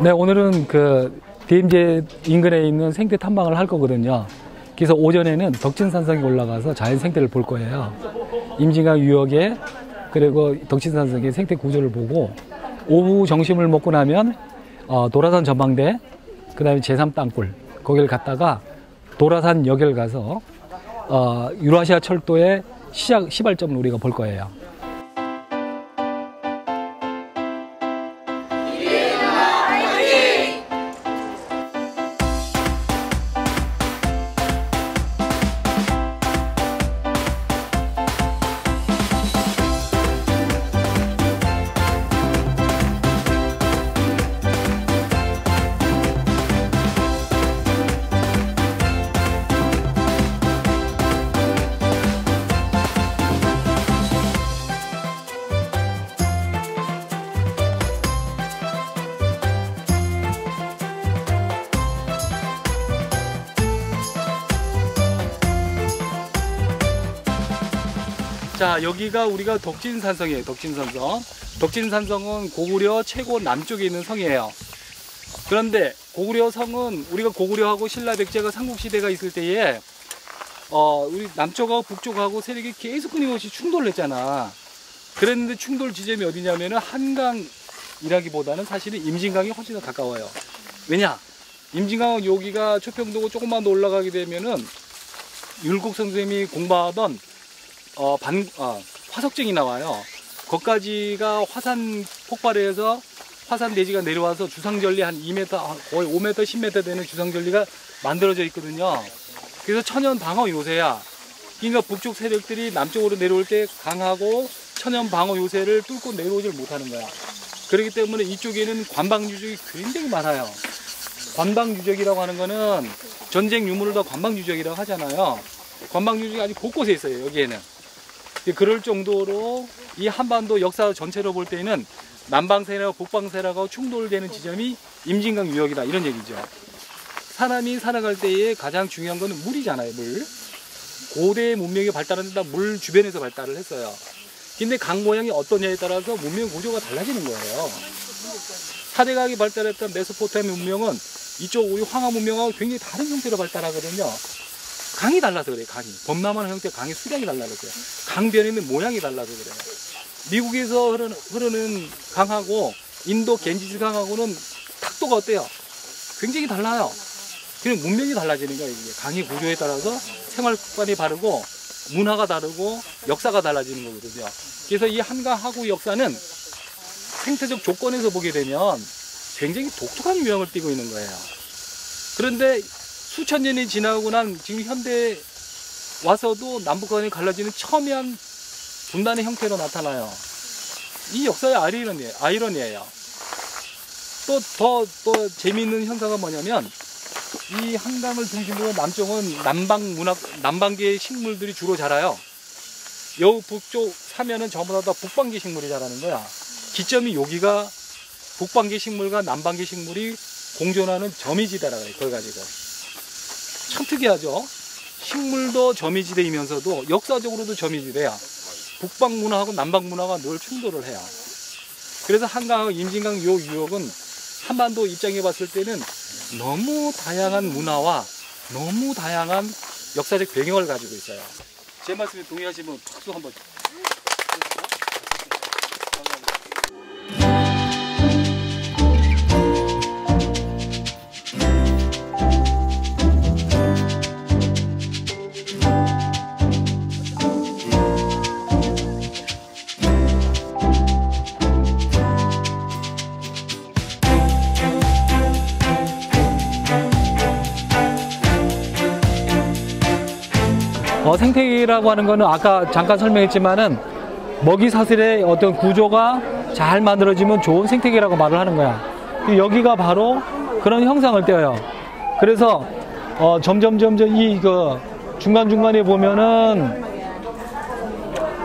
네, 오늘은 그 DMZ 인근에 있는 생태 탐방을 할 거거든요. 그래서 오전에는 덕진산성에 올라가서 자연 생태를 볼 거예요. 임진강 유역에 그리고 덕진산성의 생태 구조를 보고 오후 점심을 먹고 나면 도라산 전망대, 그 다음에 제3땅굴 거기를 갔다가 도라산 역을 가서 유라시아 철도의 시발점을 우리가 볼 거예요. 자, 여기가 우리가 덕진산성이에요. 덕진산성. 덕진산성은 고구려 최고 남쪽에 있는 성이에요. 그런데 고구려 성은 우리가 고구려하고 신라 백제가 삼국시대가 있을 때에 우리 남쪽하고 북쪽하고 세력이 계속 끊임없이 충돌을 했잖아. 그랬는데 충돌 지점이 어디냐면은 한강이라기보다는 사실은 임진강이 훨씬 더 가까워요. 왜냐? 임진강은 여기가 초평도고 조금만 더 올라가게 되면은 율곡 선생님이 공부하던 화석증이 나와요. 거기까지가 화산 폭발해서 화산 대지가 내려와서 주상절리 한 2m, 거의 5m, 10m 되는 주상절리가 만들어져 있거든요. 그래서 천연 방어 요새야. 그러니까 북쪽 세력들이 남쪽으로 내려올 때 강하고 천연 방어 요새를 뚫고 내려오질 못하는 거야. 그렇기 때문에 이쪽에는 관방 유적이 굉장히 많아요. 관방 유적이라고 하는 거는 전쟁 유물을 다 관방 유적이라고 하잖아요. 관방 유적이 아주 곳곳에 있어요. 여기에는. 그럴 정도로 이 한반도 역사 전체로 볼 때는 남방세력하고 북방세력하고 충돌되는 지점이 임진강 유역이다, 이런 얘기죠. 사람이 살아갈 때에 가장 중요한 거는 물이잖아요. 물. 고대 문명이 발달하는 데 물 주변에서 발달을 했어요. 근데 강 모양이 어떠냐에 따라서 문명 구조가 달라지는 거예요. 사대강이 발달했던 메소포타미아 문명은 이쪽 우리 황하 문명하고 굉장히 다른 형태로 발달하거든요. 강이 달라서 그래요. 강이. 범람하는 형태 강의 수량이 달라서 그래요. 강변에 있는 모양이 달라서 그래요. 미국에서 흐르는 강하고 인도 겐지스 강하고는 탁도가 어때요? 굉장히 달라요. 그냥 문명이 달라지는 거예요. 이게 강의 구조에 따라서 생활 습관이 다르고 문화가 다르고 역사가 달라지는 거거든요. 그래서 이 한강 하구 역사는 생태적 조건에서 보게 되면 굉장히 독특한 유형을 띠고 있는 거예요. 그런데 수천 년이 지나고 난 지금 현대에 와서도 남북한이 갈라지는 첨예한 분단의 형태로 나타나요. 이 역사의 아이러니예요. 또 재미있는 현상은 뭐냐면 이 한강을 중심으로 남쪽은 남방계의 식물들이 주로 자라요. 여우 북쪽 사면은 전부 다 북방계 식물이 자라는 거야. 기점이 여기가 북방계 식물과 남방계 식물이 공존하는 점이지대라고 해요. 그걸 가지고. 참 특이하죠. 식물도 점이지대이면서도 역사적으로도 점이지대야. 북방 문화하고 남방 문화가 늘 충돌을 해요. 그래서 한강하고 임진강 요 유역은 한반도 입장에 봤을 때는 너무 다양한 문화와 너무 다양한 역사적 배경을 가지고 있어요. 제 말씀에 동의하시면 박수 한번. 생태계라고 하는 거는 아까 잠깐 설명했지만은 먹이 사슬의 어떤 구조가 잘 만들어지면 좋은 생태계라고 말을 하는 거야. 여기가 바로 그런 형상을 떼어요. 그래서 점점 이 중간중간에 보면은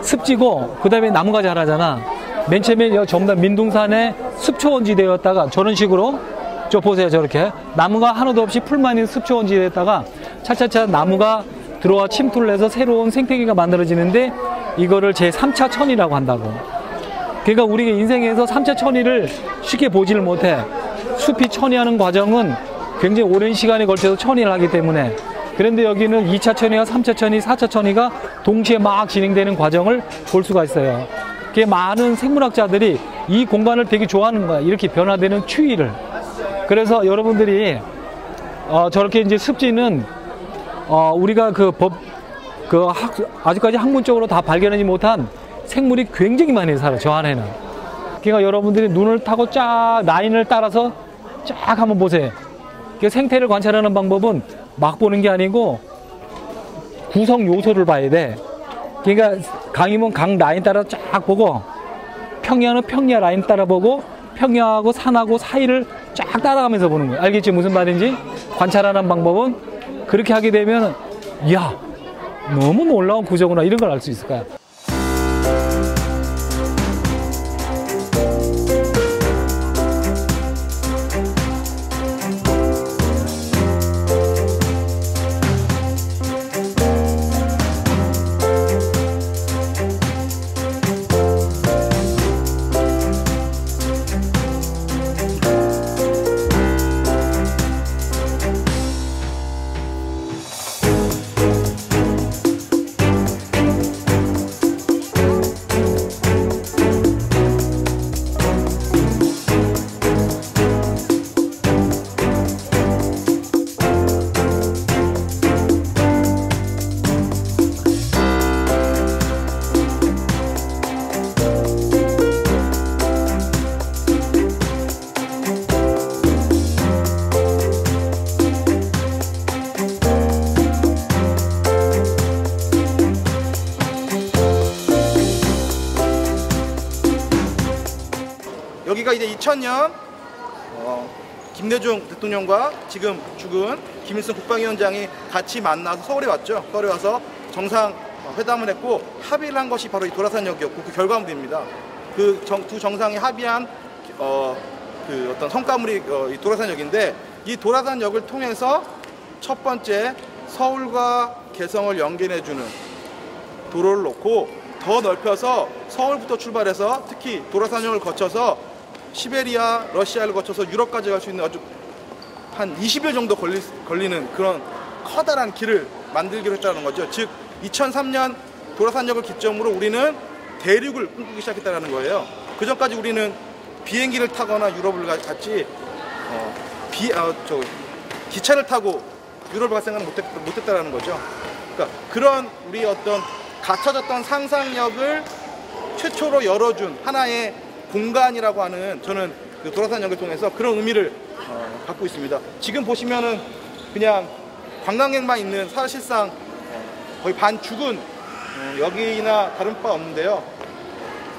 습지고 그 다음에 나무가 자라잖아. 맨 처음에 전부 다 민둥산의 습초원지대였다가 저런 식으로 저 보세요. 저렇게 나무가 하나도 없이 풀만 있는 습초원지대였다가 차차차 나무가 들어와 침투를 해서 새로운 생태계가 만들어지는데 이거를 제3차 천이라고 한다고. 그러니까 우리가 인생에서 3차 천이를 쉽게 보지를 못해. 숲이 천이하는 과정은 굉장히 오랜 시간에 걸쳐서 천이를 하기 때문에, 그런데 여기는 2차 천이와 3차 천이, 4차 천이가 동시에 막 진행되는 과정을 볼 수가 있어요. 그게 많은 생물학자들이 이 공간을 되게 좋아하는 거야. 이렇게 변화되는 추위를. 그래서 여러분들이 저렇게 이제 습지는 우리가 아직까지 학문적으로 다 발견하지 못한 생물이 굉장히 많이 살아요. 저 안에는. 그러니까 여러분들이 눈을 타고 쫙 라인을 따라서 쫙 한번 보세요. 그 생태를 관찰하는 방법은 막 보는 게 아니고 구성 요소를 봐야 돼. 그러니까 강이면 강 라인 따라 쫙 보고, 평야는 평야 라인 따라 보고, 평야하고 산하고 사이를 쫙 따라가면서 보는 거예요. 알겠지? 무슨 말인지? 관찰하는 방법은 그렇게 하게 되면, 이야, 너무 놀라운 구조구나, 이런 걸 알 수 있을 거야. 여기가 이제 2000년 김대중 대통령과 지금 죽은 김일성 국방위원장이 같이 만나서 서울에 왔죠. 서울에 와서 정상 회담을 했고 합의를 한 것이 바로 이 도라산역이었고, 그 결과물입니다. 그 두 정상이 합의한 어떤 성과물이 이 도라산역인데, 이 도라산역을 통해서 첫 번째 서울과 개성을 연결해주는 도로를 놓고, 더 넓혀서 서울부터 출발해서 특히 도라산역을 거쳐서 시베리아, 러시아를 거쳐서 유럽까지 갈 수 있는 아주 한 20여 정도 걸리는 그런 커다란 길을 만들기로 했다는 거죠. 즉 2003년 도라산역을 기점으로 우리는 대륙을 꿈꾸기 시작했다는 거예요. 그 전까지 우리는 비행기를 타거나 유럽을 같이 기차를 타고 유럽을 갈 생각은 못했다는 거죠. 그러니까 그런 우리 어떤 갇혀졌던 상상력을 최초로 열어준 하나의 공간이라고 하는, 저는 그 도라산역을 통해서 그런 의미를 갖고 있습니다. 지금 보시면은 그냥 관광객만 있는, 사실상 거의 반 죽은 여기나 다른 바 없는데요.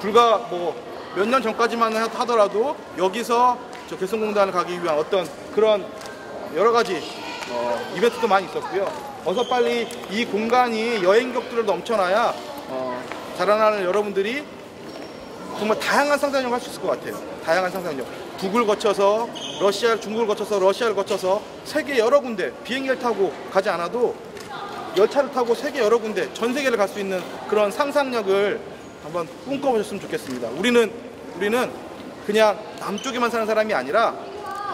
불과 뭐 몇 년 전까지만 하더라도 여기서 저 개성공단을 가기 위한 어떤 그런 여러 가지 이벤트도 많이 있었고요. 어서 빨리 이 공간이 여행객들로 넘쳐나야 자라나는 여러분들이 정말 다양한 상상력을 할 수 있을 것 같아요. 다양한 상상력. 북을 거쳐서 중국을 거쳐서 러시아를 거쳐서 세계 여러 군데, 비행기를 타고 가지 않아도 열차를 타고 세계 여러 군데, 전 세계를 갈 수 있는 그런 상상력을 한번 꿈꿔보셨으면 좋겠습니다. 우리는 그냥 남쪽에만 사는 사람이 아니라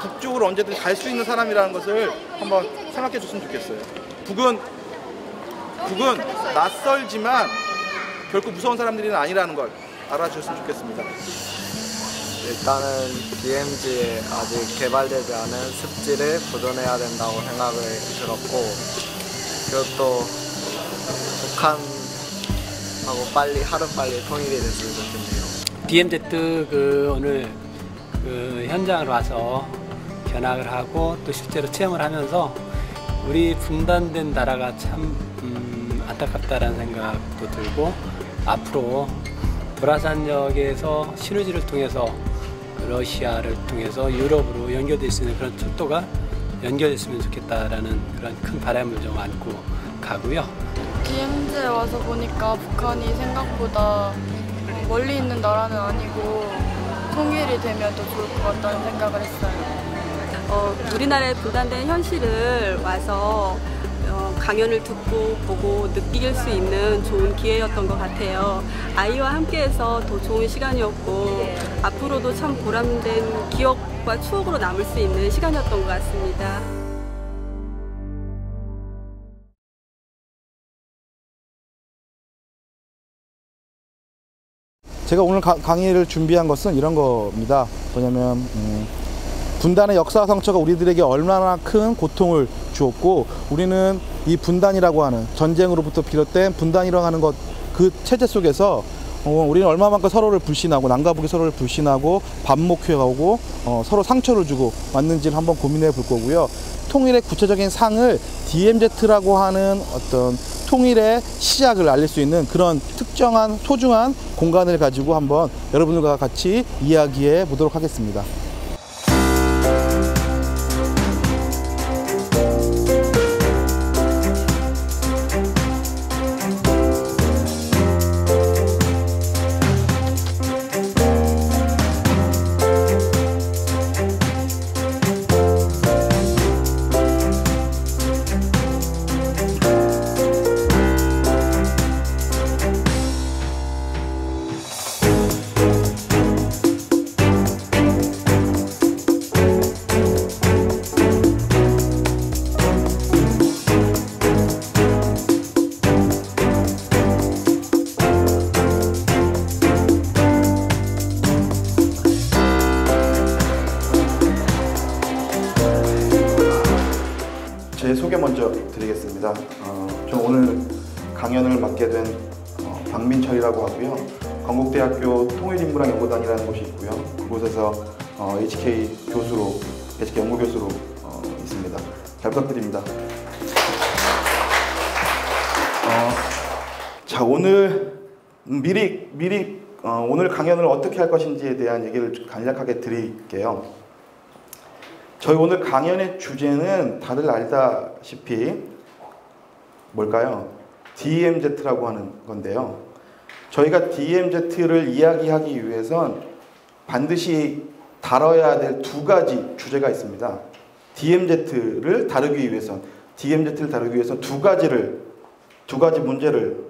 북쪽으로 언제든 갈 수 있는 사람이라는 것을 한번 생각해 줬으면 좋겠어요. 북은 낯설지만 결코 무서운 사람들이 아니라는 걸 알아주셨으면 좋겠습니다. 일단은 DMZ에 아직 개발되지 않은 습지를 보존해야 된다고 생각을 들었고, 그것도 북한하고 하루빨리 통일이 됐으면 좋겠네요. DMZ 오늘 현장을 와서 견학을 하고 또 실제로 체험을 하면서 우리 분단된 나라가 참 안타깝다라는 생각도 들고, 앞으로 도라산역에서 시너지를 통해서 러시아를 통해서 유럽으로 연결될 수 있는 그런 철도가 연결됐으면 좋겠다라는 그런 큰 바람을 좀 안고 가고요. DMZ에 와서 보니까 북한이 생각보다 멀리 있는 나라는 아니고 통일이 되면 더 좋을 것 같다는 생각을 했어요. 우리나라의 분단된 현실을 와서 강연을 듣고 보고 느낄 수 있는 좋은 기회였던 것 같아요. 아이와 함께해서 더 좋은 시간이었고 앞으로도 참 보람된 기억과 추억으로 남을 수 있는 시간이었던 것 같습니다. 제가 오늘 강의를 준비한 것은 이런 겁니다. 뭐냐면 분단의 역사 상처가 우리들에게 얼마나 큰 고통을 주었고, 우리는 이 분단이라고 하는 전쟁으로부터 비롯된 분단이라고 하는 것, 그 체제 속에서 우리는 얼마만큼 서로를 불신하고 남과 북이 서로를 불신하고 반목해가고 서로 상처를 주고 왔는지를 한번 고민해 볼 거고요. 통일의 구체적인 상을 DMZ라고 하는 어떤 통일의 시작을 알릴 수 있는 그런 특정한 소중한 공간을 가지고 한번 여러분들과 같이 이야기해 보도록 하겠습니다. 제 소개 먼저 드리겠습니다. 저 오늘 강연을 맡게 된 박민철이라고 하고요. 건국대학교 통일인문학연구단이라는 곳이 있고요. 그곳에서 HK 교수로, HK 연구교수로 있습니다. 잘 부탁드립니다. 자, 오늘 미리 오늘 강연을 어떻게 할 것인지에 대한 얘기를 좀 간략하게 드릴게요. 저희 오늘 강연의 주제는 다들 알다시피 뭘까요? DMZ라고 하는 건데요. 저희가 DMZ를 이야기하기 위해선 반드시 다뤄야 될 두 가지 주제가 있습니다. DMZ를 다루기 위해선 두 가지 문제를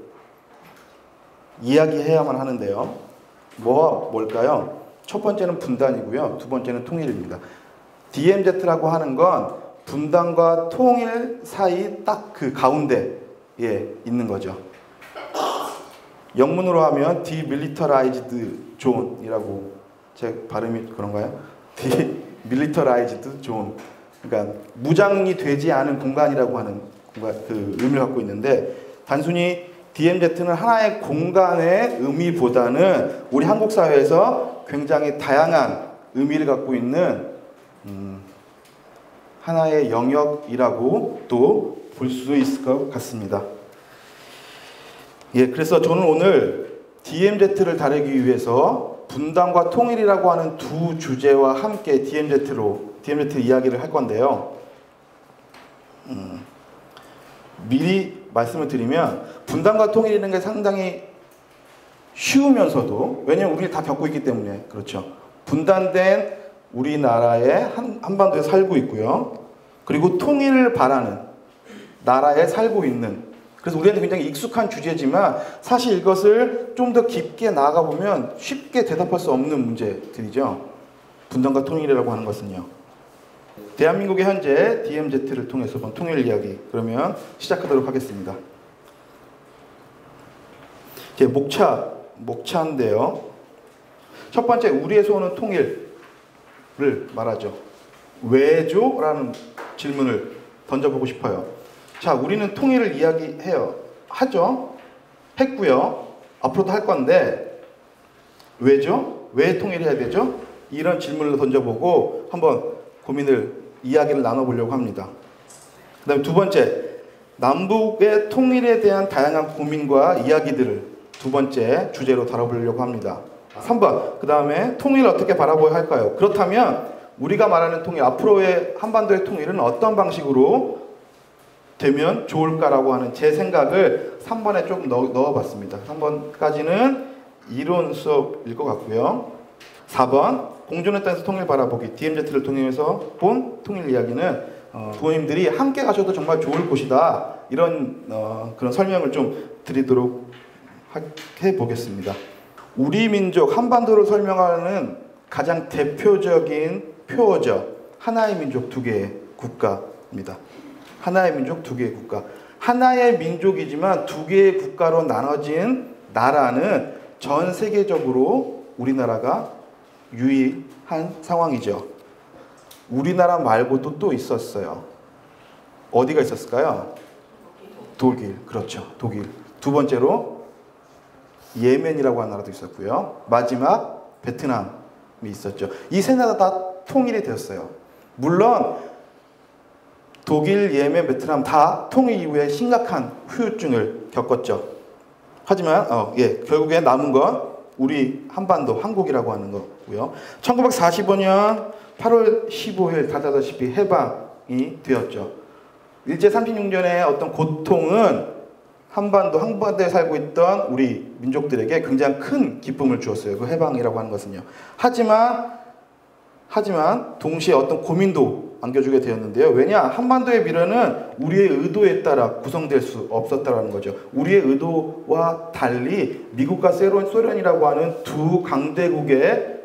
이야기해야만 하는데요. 뭘까요? 첫 번째는 분단이고요. 두 번째는 통일입니다. DMZ라고 하는 건 분단과 통일 사이 딱 그 가운데에 있는 거죠. 영문으로 하면 Demilitarized Zone이라고, 제 발음이 그런가요? Demilitarized Zone. 그러니까 무장이 되지 않은 공간이라고 하는 그 의미를 갖고 있는데, 단순히 DMZ는 하나의 공간의 의미보다는 우리 한국 사회에서 굉장히 다양한 의미를 갖고 있는 하나의 영역이라고 또 볼 수 있을 것 같습니다. 예, 그래서 저는 오늘 DMZ를 다루기 위해서 분단과 통일이라고 하는 두 주제와 함께 DMZ 이야기를 할 건데요. 미리 말씀을 드리면 분단과 통일이라는 게 상당히 쉬우면서도, 왜냐면 우리 다 겪고 있기 때문에 그렇죠. 분단된 우리나라의 한반도에 살고 있고요. 그리고 통일을 바라는 나라에 살고 있는, 그래서 우리한테 굉장히 익숙한 주제지만 사실 이것을 좀 더 깊게 나아가 보면 쉽게 대답할 수 없는 문제들이죠. 분단과 통일이라고 하는 것은요. 대한민국의 현재 DMZ를 통해서 본 통일 이야기, 그러면 시작하도록 하겠습니다. 제 목차인데요. 첫 번째, 우리의 소원은 통일을 말하죠. 왜죠? 라는 질문을 던져보고 싶어요. 자, 우리는 통일을 했고요. 앞으로도 할 건데 왜죠? 왜 통일해야 되죠? 이런 질문을 던져보고 한번 이야기를 나눠보려고 합니다. 그 다음에 두 번째, 남북의 통일에 대한 다양한 고민과 이야기들을 두 번째 주제로 다뤄보려고 합니다. 3번, 그 다음에 통일을 어떻게 바라봐야 할까요? 그렇다면 우리가 말하는 통일, 앞으로의 한반도의 통일은 어떤 방식으로 되면 좋을까라고 하는 제 생각을 3번에 조금 넣어봤습니다. 3번까지는 이론 수업일 것 같고요. 4번, 공존의 땅에서 통일 바라보기, DMZ를 통해서 본 통일 이야기는 부모님들이 함께 가셔도 정말 좋을 곳이다. 이런 그런 설명을 좀 드리도록 해보겠습니다. 우리 민족 한반도를 설명하는 가장 대표적인 표어죠. 하나의 민족 두 개의 국가입니다. 하나의 민족 두 개의 국가. 하나의 민족이지만 두 개의 국가로 나눠진 나라는 전 세계적으로 우리나라가 유일한 상황이죠. 우리나라 말고도 또 있었어요. 어디가 있었을까요? 독일. 그렇죠. 독일. 두 번째로 예멘이라고 하는 나라도 있었고요. 마지막 베트남이 있었죠. 이 세 나라 다 통일이 되었어요. 물론 독일, 예멘, 베트남 다 통일 이후에 심각한 후유증을 겪었죠. 하지만 결국에 남은 건 우리 한반도, 한국이라고 하는 거고요. 1945년 8월 15일 다다다시피 해방이 되었죠. 일제 36년의 어떤 고통은 한반도에 살고 있던 우리 민족들에게 굉장히 큰 기쁨을 주었어요. 그 해방이라고 하는 것은요. 하지만 동시에 어떤 고민도 안겨주게 되었는데요. 왜냐? 한반도의 미래는 우리의 의도에 따라 구성될 수 없었다는 거죠. 우리의 의도와 달리 미국과 소련이라고 하는 두 강대국에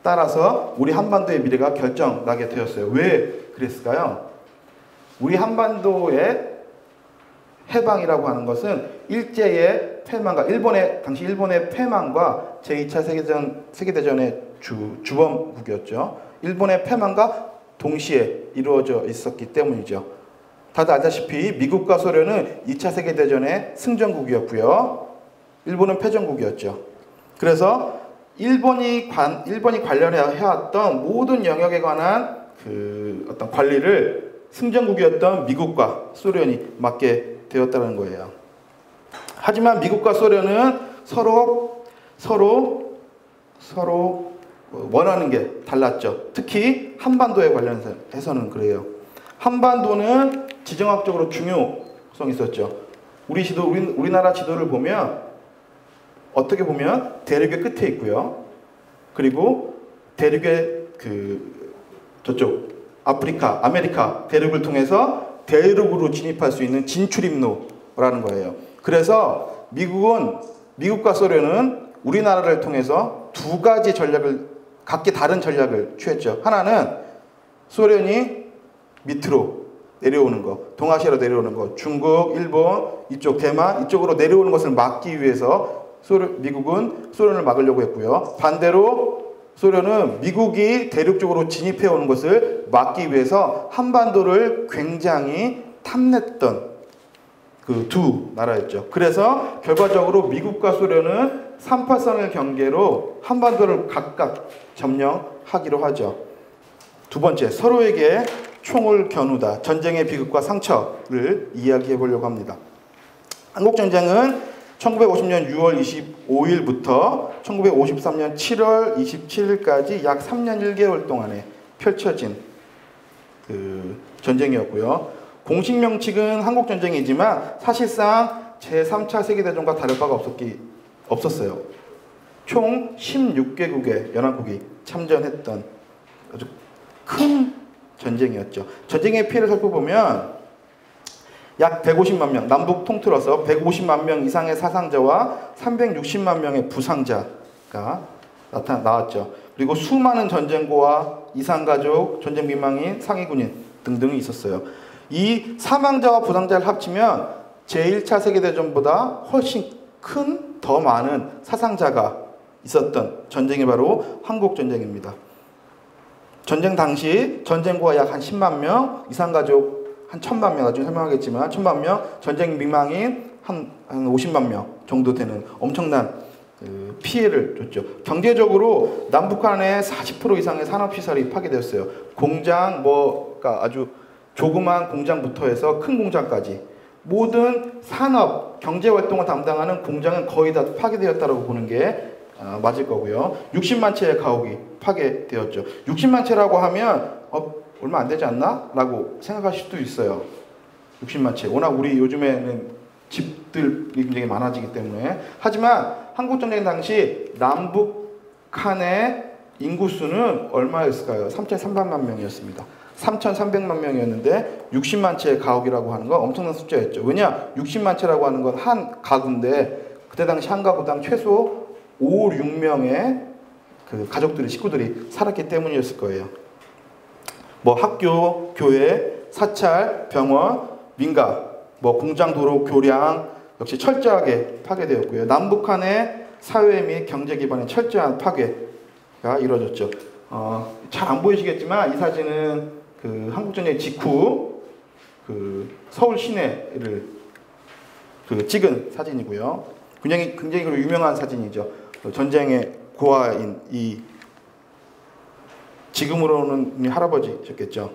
따라서 우리 한반도의 미래가 결정나게 되었어요. 왜 그랬을까요? 우리 한반도의 해방이라고 하는 것은 일제의 패망과 당시 일본의 패망과 제2차 세계대전의 주범국이었죠. 일본의 패망과 동시에 이루어져 있었기 때문이죠. 다들 알다시피 미국과 소련은 2차 세계대전의 승전국이었고요. 일본은 패전국이었죠. 그래서 일본이 관련해왔던 모든 영역에 관한 그 어떤 관리를 승전국이었던 미국과 소련이 맡게 되었다는 거예요. 하지만 미국과 소련은 서로 원하는 게 달랐죠. 특히 한반도에 관련해서는 그래요. 한반도는 지정학적으로 중요성이 있었죠. 우리나라 지도를 보면 어떻게 보면 대륙의 끝에 있고요. 그리고 대륙의 저쪽 아프리카, 아메리카 대륙을 통해서 대륙으로 진입할 수 있는 진출입로라는 거예요. 그래서 미국과 소련은 우리나라를 통해서 두 가지 각기 다른 전략을 취했죠. 하나는 소련이 밑으로 내려오는 거, 동아시아로 내려오는 거, 중국, 일본, 이쪽 대만 이쪽으로 내려오는 것을 막기 위해서 미국은 소련을 막으려고 했고요. 반대로 소련은 미국이 대륙 쪽으로 진입해 오는 것을 막기 위해서 한반도를 굉장히 탐냈던 그 두 나라였죠. 그래서 결과적으로 미국과 소련은 38선을 경계로 한반도를 각각 점령하기로 하죠. 두 번째, 서로에게 총을 겨누다. 전쟁의 비극과 상처를 이야기해 보려고 합니다. 한국전쟁은 1950년 6월 25일부터 1953년 7월 27일까지 약 3년 1개월 동안에 펼쳐진 그 전쟁이었고요. 공식 명칭은 한국전쟁이지만 사실상 제3차 세계대전과 다를 바가 없었어요. 총 16개국의 연합국이 참전했던 아주 큰 전쟁이었죠. 전쟁의 피해를 살펴보면 약 150만 명, 남북 통틀어서 150만 명 이상의 사상자와 360만 명의 부상자가 나왔죠. 그리고 수많은 전쟁고와 이산가족, 전쟁 비망인, 상위군인 등등이 있었어요. 이 사망자와 부상자를 합치면 제1차 세계대전보다 훨씬 더 많은 사상자가 있었던 전쟁이 바로 한국전쟁입니다. 전쟁 당시 전쟁고가 약 한 10만 명, 이산가족 한 1000만 명, 나중에 설명하겠지만 1000만 명, 전쟁 비망인 한 50만 명 정도 되는 엄청난 피해를 줬죠. 경제적으로 남북한의 40% 이상의 산업시설이 파괴되었어요. 공장, 그러니까 아주 조그만 공장부터 해서 큰 공장까지 모든 산업, 경제활동을 담당하는 공장은 거의 다 파괴되었다고 보는 게 맞을 거고요. 60만 채의 가옥이 파괴되었죠. 60만 채라고 하면 얼마 안 되지 않나? 라고 생각하실 수도 있어요. 60만 채. 워낙 우리 요즘에는 집들이 굉장히 많아지기 때문에. 하지만 한국전쟁 당시 남북한의 인구수는 얼마였을까요? 3,300만 명이었습니다. 3,300만 명이었는데 60만 채의 가옥이라고 하는 건 엄청난 숫자였죠. 왜냐? 60만 채라고 하는 건 한 가구인데 그때 당시 한 가구당 최소 5, 6명의 그 가족들이, 식구들이 살았기 때문이었을 거예요. 뭐 학교, 교회, 사찰, 병원, 민가, 뭐 공장, 도로, 교량 역시 철저하게 파괴되었고요. 남북한의 사회 및 경제 기반의 철저한 파괴가 이루어졌죠. 잘 안 보이시겠지만 이 사진은 그 한국전쟁 직후 그 서울 시내를 그 찍은 사진이고요. 굉장히 유명한 사진이죠. 전쟁의 고아인 이 지금으로는 할아버지셨겠죠.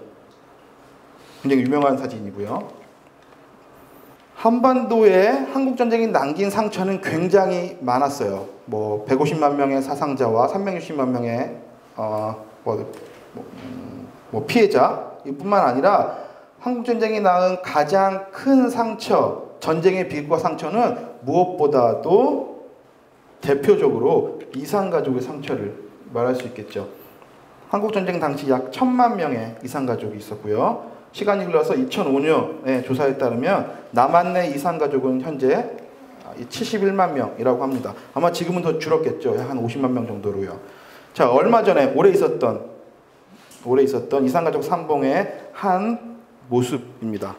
굉장히 유명한 사진이고요. 한반도에 한국전쟁이 남긴 상처는 굉장히 많았어요. 뭐 150만 명의 사상자와 360만 명의 피해자 이뿐만 아니라 한국전쟁이 낳은 가장 큰 상처, 전쟁의 비극과 상처는 무엇보다도 대표적으로 이산가족의 상처를 말할 수 있겠죠. 한국전쟁 당시 약 1,000만 명의 이산가족이 있었고요. 시간이 흘러서 2005년의 조사에 따르면 남한 내 이산가족은 현재 71만 명이라고 합니다. 아마 지금은 더 줄었겠죠. 한 50만 명 정도로요. 자, 얼마 전에 올해 있었던 이산가족 산봉의 한 모습입니다.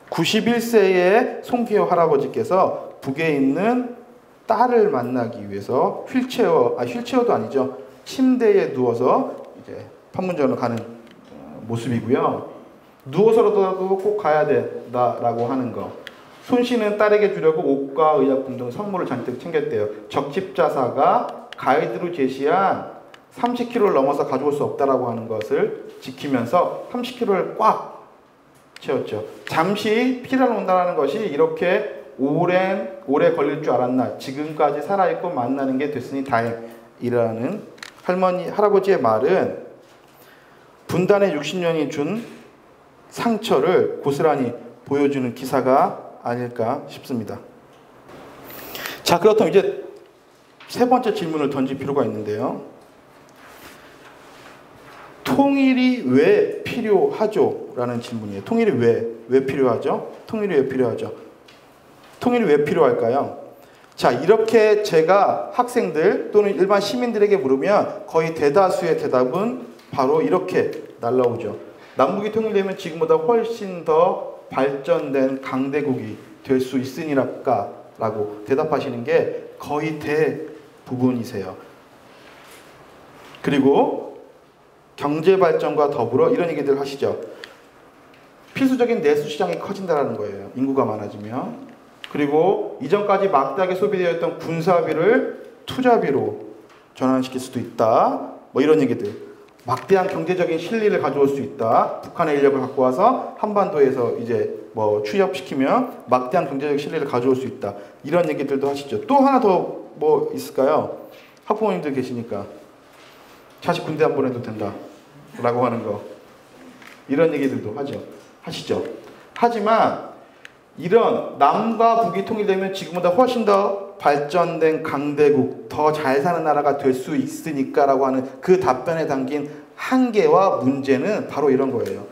91세의 송기호 할아버지께서 북에 있는 딸을 만나기 위해서 휠체어도 아니죠. 침대에 누워서 이제 판문점을 가는 모습이고요. 누워서라도 꼭 가야 된다라고 하는 거. 손 씨는 딸에게 주려고 옷과 의약품 등 선물을 잔뜩 챙겼대요. 적십자사가 가이드로 제시한 30kg를 넘어서 가져올 수 없다라고 하는 것을 지키면서 30kg를 꽉 채웠죠. 잠시 피를 온다는 것이 이렇게 오래 걸릴 줄 알았나. 지금까지 살아있고 만나는 게 됐으니 다행이라는 할아버지의 말은 분단의 60년이 준 상처를 고스란히 보여주는 기사가 아닐까 싶습니다. 자, 그렇다면 이제 세 번째 질문을 던질 필요가 있는데요. 통일이 왜 필요하죠? 라는 질문이에요. 통일이 왜 필요하죠? 통일이 왜 필요하죠? 통일이 왜 필요할까요? 자, 이렇게 제가 학생들 또는 일반 시민들에게 물으면 거의 대다수의 대답은 바로 이렇게 날라오죠. 남북이 통일되면 지금보다 훨씬 더 발전된 강대국이 될 수 있으니까 라고 대답하시는 게 거의 대부분이세요. 그리고 경제발전과 더불어 이런 얘기들 하시죠. 필수적인 내수 시장이 커진다는 거예요. 인구가 많아지면. 그리고 이전까지 막대하게 소비되어 있던 군사비를 투자비로 전환시킬 수도 있다. 뭐 이런 얘기들. 막대한 경제적인 실리를 가져올 수 있다. 북한의 인력을 갖고 와서 한반도에서 이제 뭐 취업시키면 막대한 경제적 실리를 가져올 수 있다. 이런 얘기들도 하시죠. 또 하나 더 뭐 있을까요? 학부모님들 계시니까 자식 군대 안 보내도 된다 라고 하는 거. 이런 얘기들도 하시죠. 하지만 이런 남과 북이 통일되면 지금보다 훨씬 더 발전된 강대국, 더 잘 사는 나라가 될 수 있으니까 라고 하는 그 답변에 담긴 한계와 문제는 바로 이런 거예요.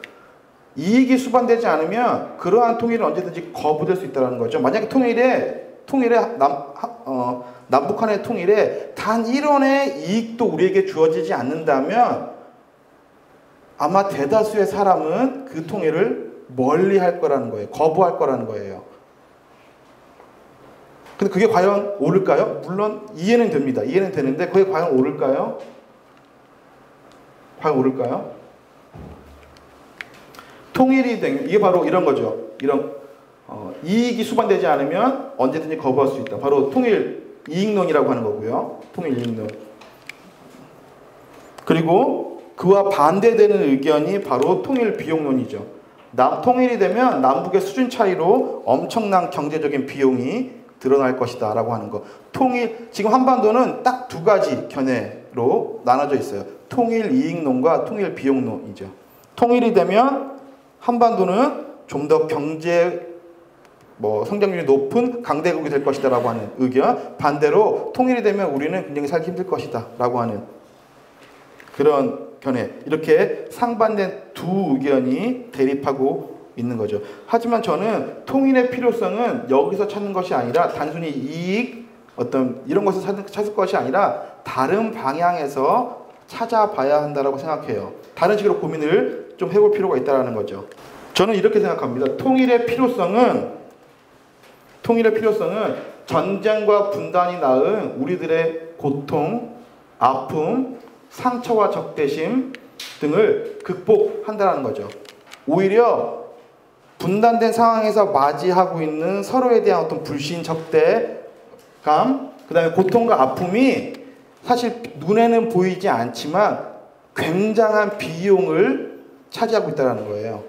이익이 수반되지 않으면 그러한 통일은 언제든지 거부될 수 있다는 거죠. 만약에 남북한의 통일에 단 1원의 이익도 우리에게 주어지지 않는다면 아마 대다수의 사람은 그 통일을 멀리 할 거라는 거예요. 거부할 거라는 거예요. 근데 그게 과연 옳을까요? 물론 이해는 됩니다. 이해는 되는데 그게 과연 옳을까요? 과연 옳을까요? 통일이 되면 이게 바로 이런 거죠. 이런 이익이 수반되지 않으면 언제든지 거부할 수 있다. 바로 통일 이익론이라고 하는 거고요. 통일 이익론. 그리고 그와 반대되는 의견이 바로 통일 비용론이죠. 통일이 되면 남북의 수준 차이로 엄청난 경제적인 비용이 드러날 것이다 라고 하는 거. 지금 한반도는 딱 두 가지 견해로 나눠져 있어요. 통일 이익론과 통일 비용론이죠. 통일이 되면 한반도는 좀 더 경제 성장률이 높은 강대국이 될 것이다 라고 하는 의견. 반대로 통일이 되면 우리는 굉장히 살기 힘들 것이다 라고 하는 그런 견해, 이렇게 상반된 두 의견이 대립하고 있는 거죠. 하지만 저는 통일의 필요성은 여기서 찾는 것이 아니라 단순히 이익, 어떤 이런 것을 찾을 것이 아니라 다른 방향에서 찾아봐야 한다고 생각해요. 다른 식으로 고민을 좀 해볼 필요가 있다는 거죠. 저는 이렇게 생각합니다. 통일의 필요성은 전쟁과 분단이 낳은 우리들의 고통, 아픔, 상처와 적대심 등을 극복한다는 거죠. 오히려 분단된 상황에서 맞이하고 있는 서로에 대한 어떤 불신, 적대감, 그 다음에 고통과 아픔이 사실 눈에는 보이지 않지만 굉장한 비용을 차지하고 있다는 거예요.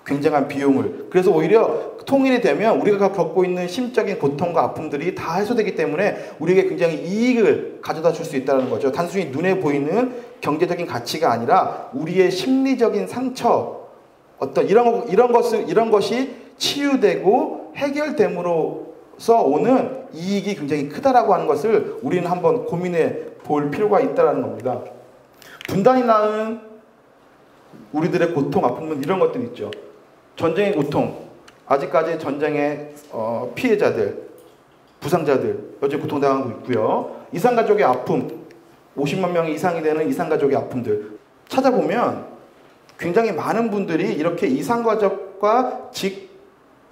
굉장한 비용을. 그래서 오히려 통일이 되면 우리가 겪고 있는 심적인 고통과 아픔들이 다 해소되기 때문에 우리에게 굉장히 이익을 가져다 줄 수 있다는 거죠. 단순히 눈에 보이는 경제적인 가치가 아니라 우리의 심리적인 상처, 어떤 이런 것이 치유되고 해결됨으로써 오는 이익이 굉장히 크다라고 하는 것을 우리는 한번 고민해 볼 필요가 있다는 겁니다. 분단이 낳은 우리들의 고통, 아픔은 이런 것들이 있죠. 전쟁의 고통, 아직까지 전쟁의 피해자들, 부상자들 여전히 고통당하고 있고요. 이산가족의 아픔, 50만 명 이상이 되는 이산가족의 아픔들 찾아보면 굉장히 많은 분들이 이렇게 이산가족과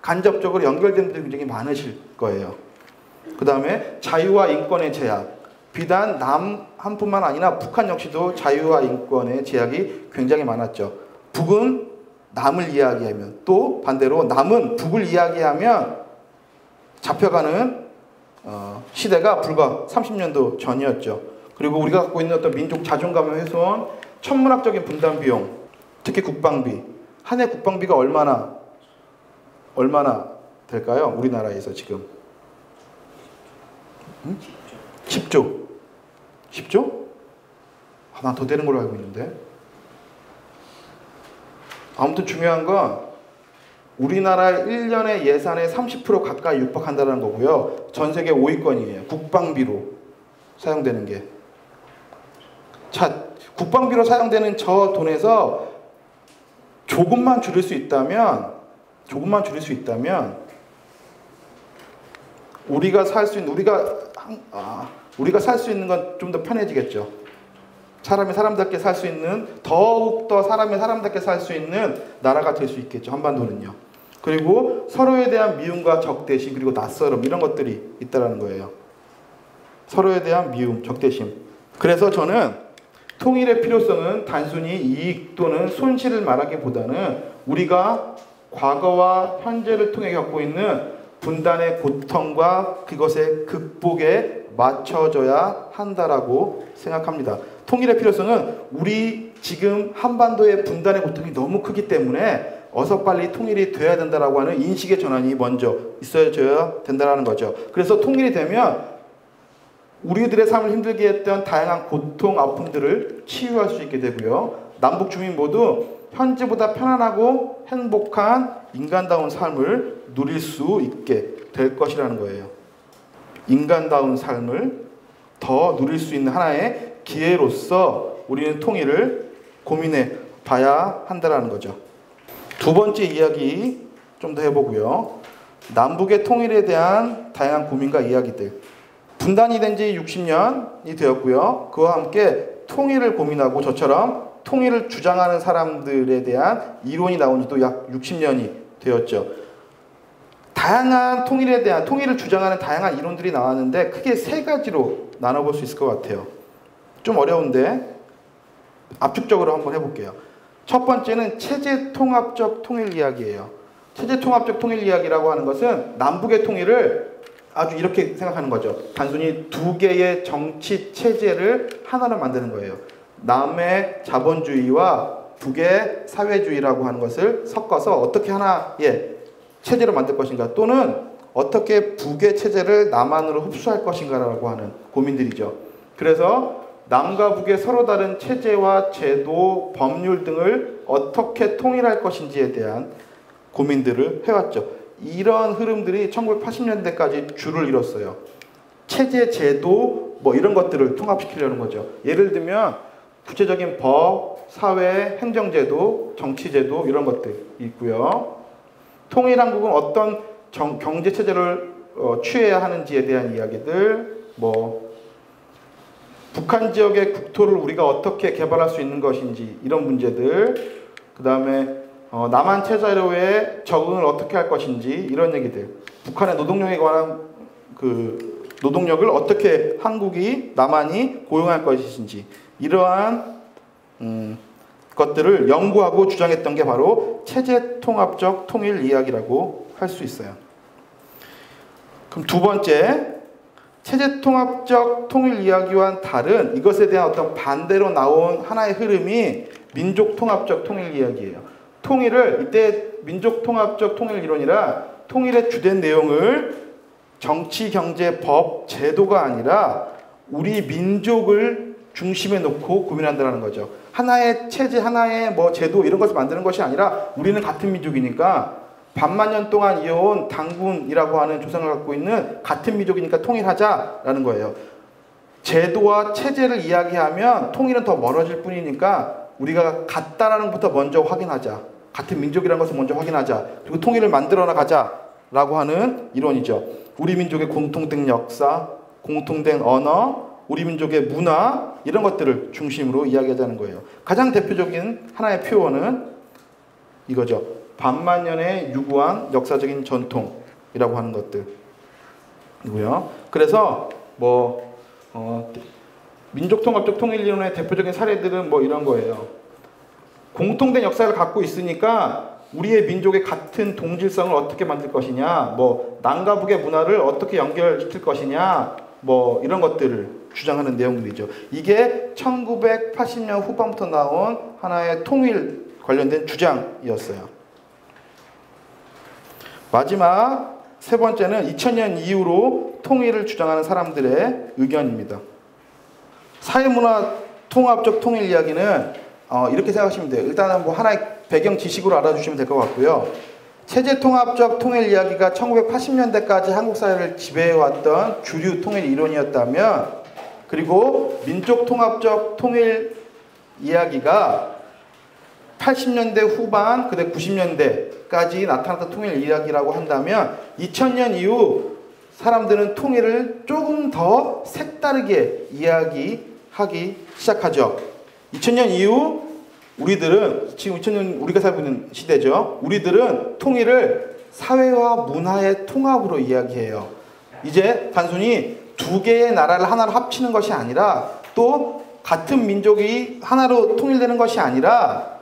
간접적으로 연결된 분들이 굉장히 많으실 거예요. 그 다음에 자유와 인권의 제약, 비단 남한뿐만 아니라 북한 역시도 자유와 인권의 제약이 굉장히 많았죠. 북은 남을 이야기하면, 또 반대로 남은 북을 이야기하면 잡혀가는 시대가 불과 30년도 전이었죠. 그리고 우리가 갖고 있는 어떤 민족 자존감을 훼손, 천문학적인 분단 비용, 특히 국방비, 한 해 국방비가 얼마나 될까요? 우리나라에서 지금 10조? 난 더 되는 걸로 알고 있는데. 아무튼 중요한 건 우리나라 1년의 예산의 30% 가까이 육박한다는 거고요. 전 세계 5위권이에요. 국방비로 사용되는 게. 자, 국방비로 사용되는 저 돈에서 조금만 줄일 수 있다면 우리가 살 수 있는 건 좀 더 편해지겠죠. 사람답게 살 수 있는, 더욱더 사람답게 살 수 있는 나라가 될 수 있겠죠. 한반도는요. 그리고 서로에 대한 미움과 적대심, 그리고 낯설음, 이런 것들이 있다는 거예요. 서로에 대한 미움, 적대심. 그래서 저는 통일의 필요성은 단순히 이익 또는 손실을 말하기보다는 우리가 과거와 현재를 통해 겪고 있는 분단의 고통과 그것의 극복에 맞춰져야 한다라고 생각합니다. 통일의 필요성은 우리 지금 한반도의 분단의 고통이 너무 크기 때문에 어서 빨리 통일이 돼야 된다라고 하는 인식의 전환이 먼저 있어져야 된다는 거죠. 그래서 통일이 되면 우리들의 삶을 힘들게 했던 다양한 고통, 아픔들을 치유할 수 있게 되고요. 남북 주민 모두 현재보다 편안하고 행복한 인간다운 삶을 누릴 수 있게 될 것이라는 거예요. 인간다운 삶을 더 누릴 수 있는 하나의 기회로서 우리는 통일을 고민해 봐야 한다는 거죠. 두 번째 이야기 좀 더 해보고요. 남북의 통일에 대한 다양한 고민과 이야기들. 분단이 된 지 60년이 되었고요. 그와 함께 통일을 고민하고 저처럼 통일을 주장하는 사람들에 대한 이론이 나온 지도 약 60년이 되었죠. 다양한 통일을 주장하는 다양한 이론들이 나왔는데 크게 세 가지로 나눠볼 수 있을 것 같아요. 좀 어려운데 압축적으로 한번 해볼게요. 첫 번째는 체제 통합적 통일 이야기예요. 체제 통합적 통일 이야기라고 하는 것은 남북의 통일을 아주 이렇게 생각하는 거죠. 단순히 두 개의 정치 체제를 하나로 만드는 거예요. 남의 자본주의와 북의 사회주의라고 하는 것을 섞어서 어떻게 하나의 체제로 만들 것인가, 또는 어떻게 북의 체제를 남한으로 흡수할 것인가라고 하는 고민들이죠. 그래서 남과 북의 서로 다른 체제와 제도, 법률 등을 어떻게 통일할 것인지에 대한 고민들을 해왔죠. 이런 흐름들이 1980년대까지 줄을 이뤘어요. 체제, 제도, 이런 것들을 통합시키려는 거죠. 예를 들면 구체적인 법, 사회, 행정제도, 정치제도 이런 것들이 있고요. 통일한국은 어떤 경제체제를 취해야 하는지에 대한 이야기들, 뭐 북한 지역의 국토를 우리가 어떻게 개발할 수 있는 것인지 이런 문제들, 그 다음에 남한 체제로의 적응을 어떻게 할 것인지 이런 얘기들, 북한의 노동력에 관한 그 노동력을 어떻게 한국이 남한이 고용할 것인지 이러한 것들을 연구하고 주장했던 게 바로 체제통합적 통일 이야기라고 할 수 있어요. 그럼 두 번째, 체제통합적 통일 이야기와는 다른 이것에 대한 어떤 반대로 나온 하나의 흐름이 민족통합적 통일 이야기예요. 통일을 이때 민족통합적 통일 이론이라 통일의 주된 내용을 정치, 경제, 법, 제도가 아니라 우리 민족을 중심에 놓고 고민한다는 거죠. 하나의 체제, 하나의 뭐 제도 이런 것을 만드는 것이 아니라 우리는 같은 민족이니까 반만 년 동안 이어온 당군이라고 하는 조상을 갖고 있는 같은 민족이니까 통일하자라는 거예요. 제도와 체제를 이야기하면 통일은 더 멀어질 뿐이니까 우리가 같다라는 것부터 먼저 확인하자. 같은 민족이라는 것을 먼저 확인하자. 그리고 통일을 만들어 나가자라고 하는 이론이죠. 우리 민족의 공통된 역사, 공통된 언어, 우리 민족의 문화 이런 것들을 중심으로 이야기하자는 거예요. 가장 대표적인 하나의 표현은 이거죠. 반만년에 유구한 역사적인 전통이라고 하는 것들이고요. 그래서 뭐 민족통합적 통일이론의 대표적인 사례들은 뭐 이런 거예요. 공통된 역사를 갖고 있으니까 우리의 민족의 같은 동질성을 어떻게 만들 것이냐, 뭐 남과 북의 문화를 어떻게 연결시킬 것이냐, 뭐 이런 것들을 주장하는 내용들이죠. 이게 1980년 후반부터 나온 하나의 통일 관련된 주장이었어요. 마지막 세 번째는 2000년 이후로 통일을 주장하는 사람들의 의견입니다. 사회문화 통합적 통일 이야기는 이렇게 생각하시면 돼요. 일단은 뭐 하나의 배경 지식으로 알아주시면 될 것 같고요. 체제통합적 통일 이야기가 1980년대까지 한국 사회를 지배해왔던 주류 통일 이론이었다면, 그리고 민족통합적 통일 이야기가 80년대 후반, 그다음 90년대까지 나타났던 통일 이야기라고 한다면 2000년 이후 사람들은 통일을 조금 더 색다르게 이야기하기 시작하죠. 2000년 이후 우리들은, 지금 2000년 우리가 살고 있는 시대죠. 우리들은 통일을 사회와 문화의 통합으로 이야기해요. 이제 단순히 두 개의 나라를 하나로 합치는 것이 아니라, 또 같은 민족이 하나로 통일되는 것이 아니라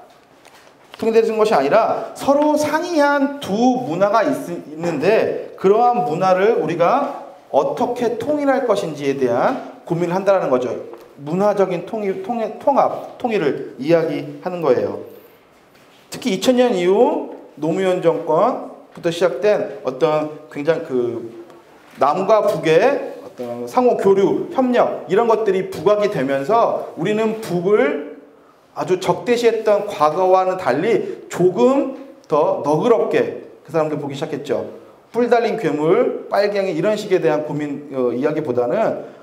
서로 상이한 두 문화가 있는데 그러한 문화를 우리가 어떻게 통일할 것인지에 대한 고민을 한다는 거죠. 문화적인 통일을 이야기하는 거예요. 특히 2000년 이후 노무현 정권부터 시작된 어떤 굉장히 남과 북의 어떤 상호 교류, 협력 이런 것들이 부각이 되면서 우리는 북을 아주 적대시했던 과거와는 달리 조금 더 너그럽게 그 사람들 보기 시작했죠. 뿔 달린 괴물, 빨갱이 이런 식에 대한 고민 이야기보다는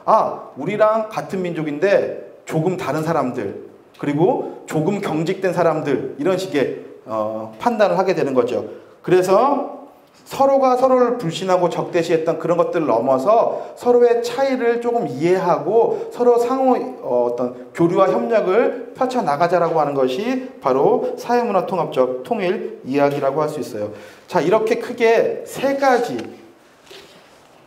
우리랑 같은 민족인데 조금 다른 사람들, 그리고 조금 경직된 사람들 이런 식의 판단을 하게 되는 거죠. 그래서 서로가 서로를 불신하고 적대시했던 그런 것들을 넘어서 서로의 차이를 조금 이해하고 서로 상호 어떤 교류와 협력을 펼쳐나가자라고 하는 것이 바로 사회문화통합적 통일 이야기라고 할 수 있어요. 자, 이렇게 크게 세 가지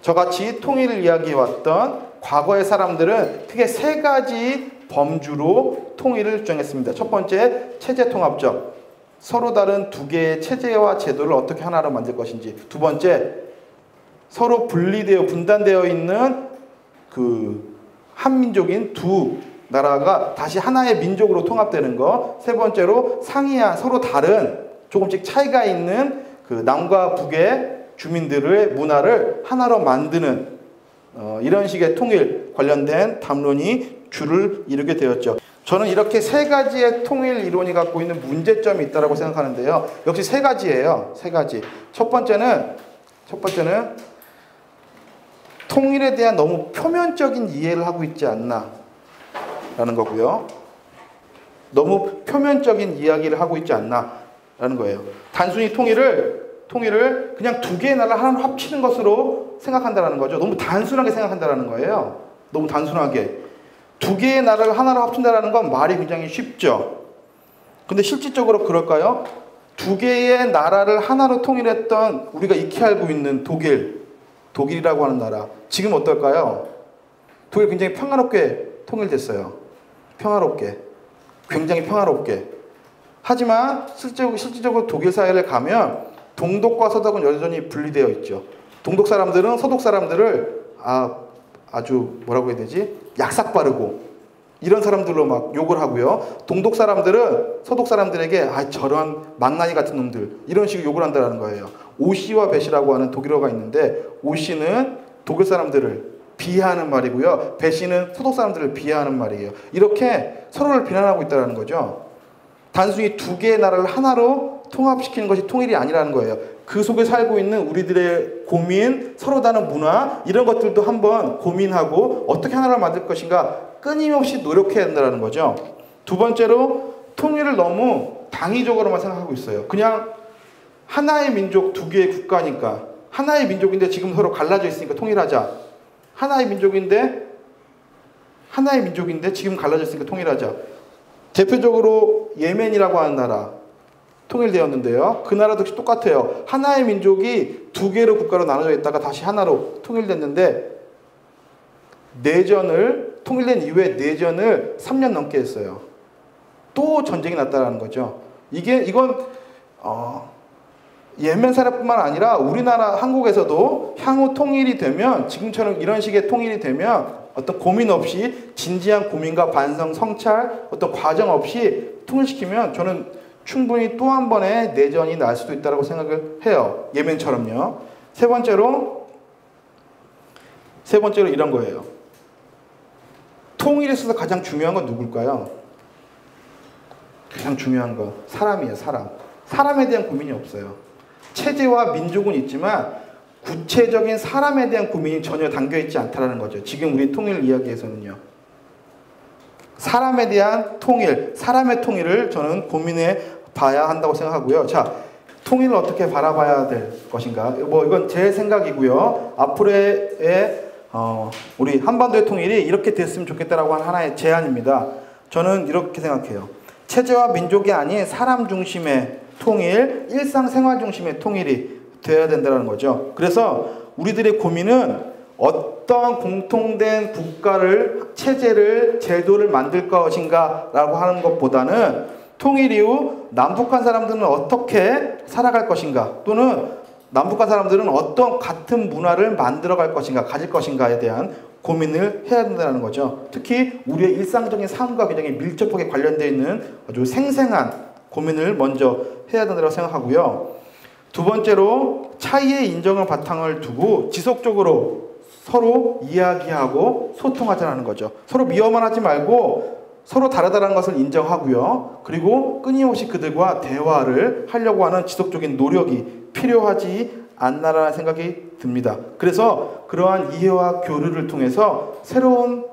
저같이 통일을 이야기해왔던 과거의 사람들은 크게 세 가지 범주로 통일을 주장했습니다. 첫 번째, 체제통합적. 서로 다른 두 개의 체제와 제도를 어떻게 하나로 만들 것인지. 두 번째, 서로 분단되어 있는 한민족인 두 나라가 다시 하나의 민족으로 통합되는 것. 세 번째로, 상이한 서로 다른 조금씩 차이가 있는 남과 북의 주민들의 문화를 하나로 만드는 이런 식의 통일 관련된 담론이 주를 이루게 되었죠. 저는 이렇게 세 가지의 통일 이론이 갖고 있는 문제점이 있다고 생각하는데요. 역시 세 가지예요. 세 가지. 첫 번째는 통일에 대한 너무 표면적인 이해를 하고 있지 않나 라는 거고요. 너무 표면적인 이야기를 하고 있지 않나라는 거예요. 단순히 통일을 그냥 두 개의 나라를 하나로 합치는 것으로 생각한다는 거죠. 너무 단순하게 생각한다는 거예요. 너무 단순하게. 두 개의 나라를 하나로 합친다는 건 말이 굉장히 쉽죠. 근데 실질적으로 그럴까요? 두 개의 나라를 하나로 통일했던 우리가 익히 알고 있는 독일이라고 하는 나라. 지금 어떨까요? 독일 굉장히 평화롭게 통일됐어요. 평화롭게. 굉장히 평화롭게. 하지만 실질적으로 독일 사회를 가면 동독과 서독은 여전히 분리되어 있죠. 동독 사람들은 서독 사람들을 아주 뭐라고 해야 되지? 약삭 바르고 이런 사람들로 막 욕을 하고요. 동독 사람들은 서독 사람들에게 저런 망나니 같은 놈들 이런 식으로 욕을 한다는 거예요. 오씨와 배씨라고 하는 독일어가 있는데 오씨는 독일 사람들을 비하하는 말이고요. 배씨는 서독 사람들을 비하하는 말이에요. 이렇게 서로를 비난하고 있다는 거죠. 단순히 두 개의 나라를 하나로 통합시키는 것이 통일이 아니라는 거예요. 그 속에 살고 있는 우리들의 고민, 서로 다른 문화 이런 것들도 한번 고민하고 어떻게 하나를 만들 것인가 끊임없이 노력해야 된다는 거죠. 두 번째로 통일을 너무 당위적으로만 생각하고 있어요. 그냥 하나의 민족, 두 개의 국가니까 하나의 민족인데 지금 서로 갈라져 있으니까 통일하자. 하나의 민족인데 지금 갈라져 있으니까 통일하자. 대표적으로 예멘이라고 하는 나라 통일되었는데요. 그 나라도 역시 똑같아요. 하나의 민족이 두 개로 국가로 나눠져 있다가 다시 하나로 통일됐는데 통일된 이후에 내전을 3년 넘게 했어요. 또 전쟁이 났다는 거죠. 이건 예멘 사례뿐만 아니라 우리나라 한국에서도 향후 통일이 되면 지금처럼 이런 식의 통일이 되면 어떤 고민 없이 진지한 고민과 반성, 성찰 어떤 과정 없이 통일시키면 저는 충분히 또 한 번의 내전이 날 수도 있다고 생각을 해요. 예멘처럼요. 세 번째로 이런 거예요. 통일에 있어서 가장 중요한 건 누굴까요? 가장 중요한 건 사람이에요. 사람에 대한 고민이 없어요. 체제와 민족은 있지만 구체적인 사람에 대한 고민이 전혀 담겨있지 않다는 거죠. 지금 우리 통일 이야기에서는요. 사람에 대한 통일, 사람의 통일을 저는 고민해 봐야 한다고 생각하고요. 자, 통일을 어떻게 바라봐야 될 것인가? 이건 제 생각이고요. 앞으로의 우리 한반도의 통일이 이렇게 됐으면 좋겠다라고 하는 하나의 제안입니다. 저는 이렇게 생각해요. 체제와 민족이 아닌 사람 중심의 통일, 일상생활 중심의 통일이 되어야 된다는 거죠. 그래서 우리들의 고민은 어떤 공통된 국가를, 체제를, 제도를 만들 것인가 라고 하는 것보다는 통일 이후 남북한 사람들은 어떻게 살아갈 것인가, 또는 남북한 사람들은 어떤 같은 문화를 만들어갈 것인가, 가질 것인가에 대한 고민을 해야 된다는 거죠. 특히 우리의 일상적인 삶과 굉장히 밀접하게 관련되어 있는 아주 생생한 고민을 먼저 해야 된다고 생각하고요. 두 번째로 차이의 인정을 바탕을 두고 지속적으로 서로 이야기하고 소통하자는 거죠. 서로 미워만 하지 말고 서로 다르다는 것을 인정하고요. 그리고 끊임없이 그들과 대화를 하려고 하는 지속적인 노력이 필요하지 않나라는 생각이 듭니다. 그래서 그러한 이해와 교류를 통해서 새로운